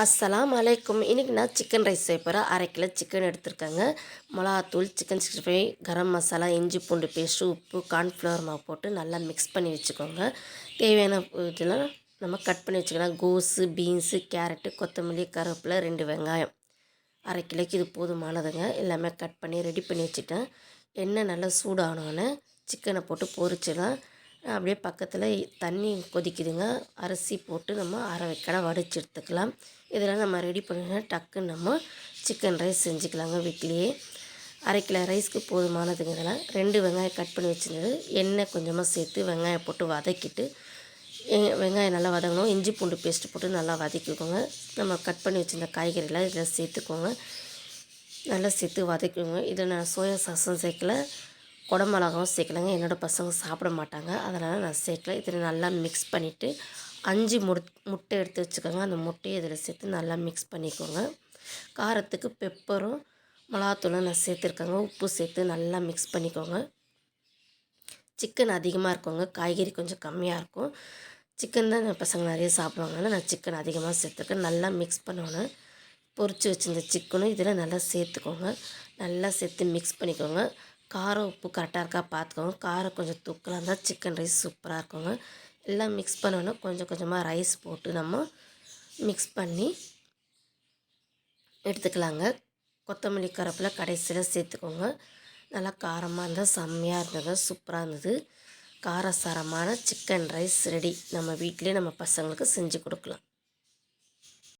அஸ்ஸலாமு அலைக்கும். இன்றைக்கி நான் சிக்கன் ரைஸ் செய்ய போகிறேன். 1/2 கிலோ சிக்கன் எடுத்துருக்கேங்க. மிளகாத்தூள், சிக்கன் 65, கரம் மசாலா, இஞ்சி பூண்டு பேஸ்ட்டு, உப்பு, கார்ன்ஃப்ளவர் மாவு போட்டு நல்லா மிக்ஸ் பண்ணி வச்சுக்கோங்க. தேவையான இதெல்லாம் நம்ம கட் பண்ணி வச்சுக்கலாம். கோஸு, பீன்ஸு, கேரட்டு, கொத்தமல்லி, கருவேப்பிலை, 2 வெங்காயம். 1/2 கிலோக்கு இது போதுமானதுங்க. எல்லாமே கட் பண்ணி ரெடி பண்ணி வச்சுட்டேன். எண்ணெய் நல்லா சூடானோடனே சிக்கனை போட்டு பொரிச்சிடலாம். அப்படியே பக்கத்தில் தண்ணி கொதிக்குதுங்க. அரிசி போட்டு நம்ம அரை வேக்காடை வடித்து எடுத்துக்கலாம். இதெல்லாம் நம்ம ரெடி பண்ணினா டக்குன்னு நம்ம சிக்கன் ரைஸ் செஞ்சுக்கலாங்க வீட்லேயே. 1/2 கிலோ ரைஸ்க்கு போதுமானதுங்க. இதெல்லாம் 2 வெங்காயம் கட் பண்ணி வச்சுருந்தது. எண்ணெய் கொஞ்சமாக சேர்த்து வெங்காயம் போட்டு வதக்கிட்டு வெங்காயம் நல்லா வதங்கணும். இஞ்சி பூண்டு பேஸ்ட்டு போட்டு நல்லா வதக்கிக்கோங்க. நம்ம கட் பண்ணி வச்சுருந்த காய்கறிலாம் இதில் சேர்த்துக்கோங்க. நல்லா சேர்த்து வதக்குவோங்க. இதில் நான் சோயா சாஸும் சேர்க்கல, குடமிளகாவும் சேர்க்கலைங்க. என்னோடய பசங்க சாப்பிட மாட்டாங்க, அதனால் நான் சேர்க்கல. இதில் நல்லா மிக்ஸ் பண்ணிவிட்டு 5 முட்டை எடுத்து வச்சுக்கோங்க. அந்த முட்டையை இதில் சேர்த்து நல்லா மிக்ஸ் பண்ணிக்கோங்க. காரத்துக்கு பெப்பரும் மிளகாத்தூளும் நான் சேர்த்துருக்கேங்க. உப்பு சேர்த்து நல்லா மிக்ஸ் பண்ணிக்கோங்க. சிக்கன் அதிகமாக இருக்குங்க, காய்கறி கொஞ்சம் கம்மியாக இருக்கும். சிக்கன் தான் என் பசங்க நிறைய சாப்பிடுவாங்கனால நான் சிக்கன் அதிகமாக சேர்த்துருக்கேன். நல்லா மிக்ஸ் பண்ணோன்னே பொரித்து வச்சுருந்த சிக்கனும் இதில் நல்லா சேர்த்துக்கோங்க. நல்லா சேர்த்து மிக்ஸ் பண்ணிக்கோங்க. காரம் உப்பு கரெக்டாக இருக்கா பார்த்துக்கோங்க. காரம் கொஞ்சம் தூக்கலாக இருந்தால் சிக்கன் ரைஸ் சூப்பராக இருக்குங்க. எல்லாம் மிக்ஸ் பண்ணோன்னா கொஞ்சம் கொஞ்சமாக ரைஸ் போட்டு நம்ம மிக்ஸ் பண்ணி எடுத்துக்கலாங்க. கொத்தமல்லி, கருவேப்பிலை கடைசியில் சேர்த்துக்கோங்க. நல்லா காரமாக இருந்தால் செம்மையாக இருந்தது, சூப்பராக இருந்தது. காரசாரமான சிக்கன் ரைஸ் ரெடி. நம்ம வீட்டிலே நம்ம பசங்களுக்கு செஞ்சு கொடுக்கலாம்.